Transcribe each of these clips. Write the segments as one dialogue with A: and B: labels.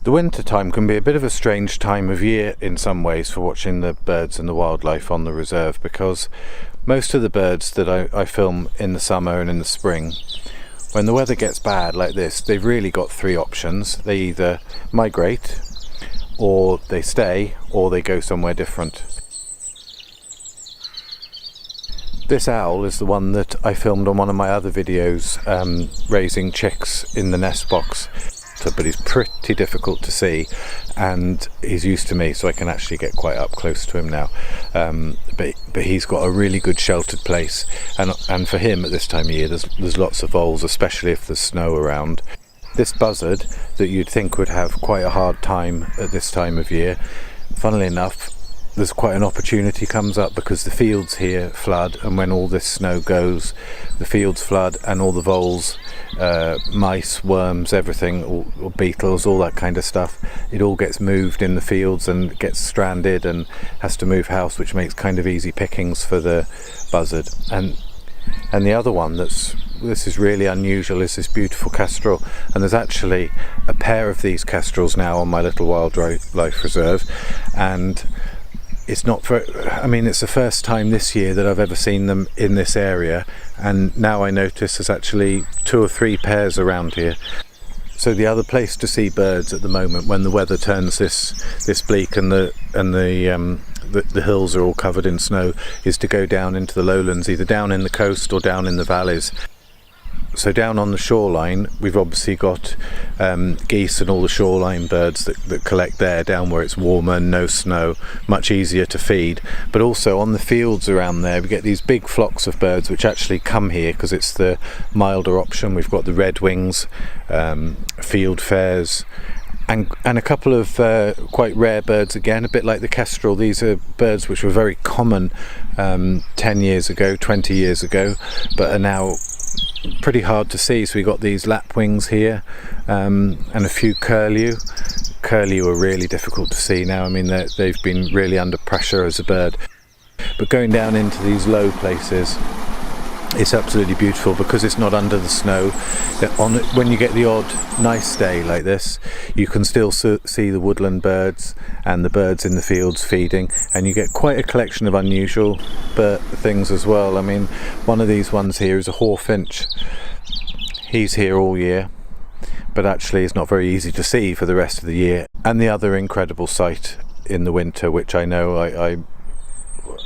A: The winter time can be a bit of a strange time of year in some ways for watching the birds and the wildlife on the reserve, because most of the birds that I film in the summer and in the spring, when the weather gets bad like this, they've really got three options. They either migrate, or they stay, or they go somewhere different. This owl is the one that I filmed on one of my other videos, raising chicks in the nest box. But he's pretty difficult to see, and he's used to me, so I can actually get quite up close to him now. But he's got a really good sheltered place, and for him at this time of year there's lots of voles, especially if there's snow around. This buzzard that you'd think would have quite a hard time at this time of year, funnily enough, there's quite an opportunity comes up because the fields here flood, and when all this snow goes, the fields flood, and all the voles, mice, worms, everything, or beetles, all that kind of stuff, it all gets moved in the fields and gets stranded and has to move house, which makes kind of easy pickings for the buzzard. And the other one this is really unusual, is this beautiful kestrel, and there's actually a pair of these kestrels now on my little wildlife reserve, and it's not it's the first time this year that I've ever seen them in this area, and now I notice there's actually 2 or 3 pairs around here. So the other place to see birds at the moment, when the weather turns this bleak and the hills are all covered in snow, is to go down into the lowlands, either down in the coast or down in the valleys. So down on the shoreline, we've obviously got geese and all the shoreline birds that collect there, down where it's warmer and no snow, much easier to feed. But also on the fields around there, we get these big flocks of birds which actually come here because it's the milder option. We've got the redwings, field fares, and a couple of quite rare birds again, a bit like the kestrel. These are birds which were very common 10 years ago, 20 years ago, but are now pretty hard to see. So we got these lapwings here, and a few curlew. Curlew are really difficult to see now. I mean, they've been really under pressure as a bird. But going down into these low places, it's absolutely beautiful because it's not under the snow. When you get the odd nice day like this, you can still see the woodland birds and the birds in the fields feeding, and you get quite a collection of unusual things as well. I mean, one of these ones here is a hawfinch. He's here all year, but actually it's not very easy to see for the rest of the year. And the other incredible sight in the winter, which I know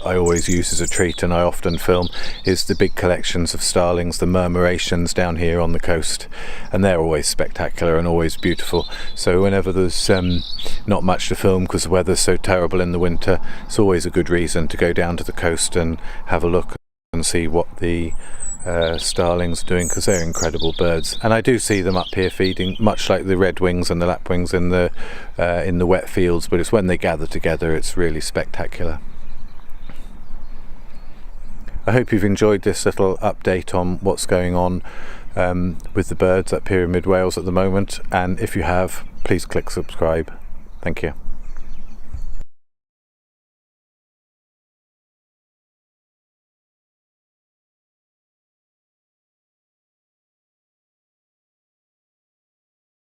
A: I always use as a treat and I often film, is the big collections of starlings, the murmurations down here on the coast, and they're always spectacular and always beautiful. So whenever there's not much to film because the weather's so terrible in the winter, it's always a good reason to go down to the coast and have a look and see what the starlings are doing, because they're incredible birds. And I do see them up here feeding, much like the redwings and the lapwings in the wet fields, but it's when they gather together it's really spectacular. I hope you've enjoyed this little update on what's going on with the birds up here in Mid Wales at the moment, and if you have, please click subscribe. Thank you.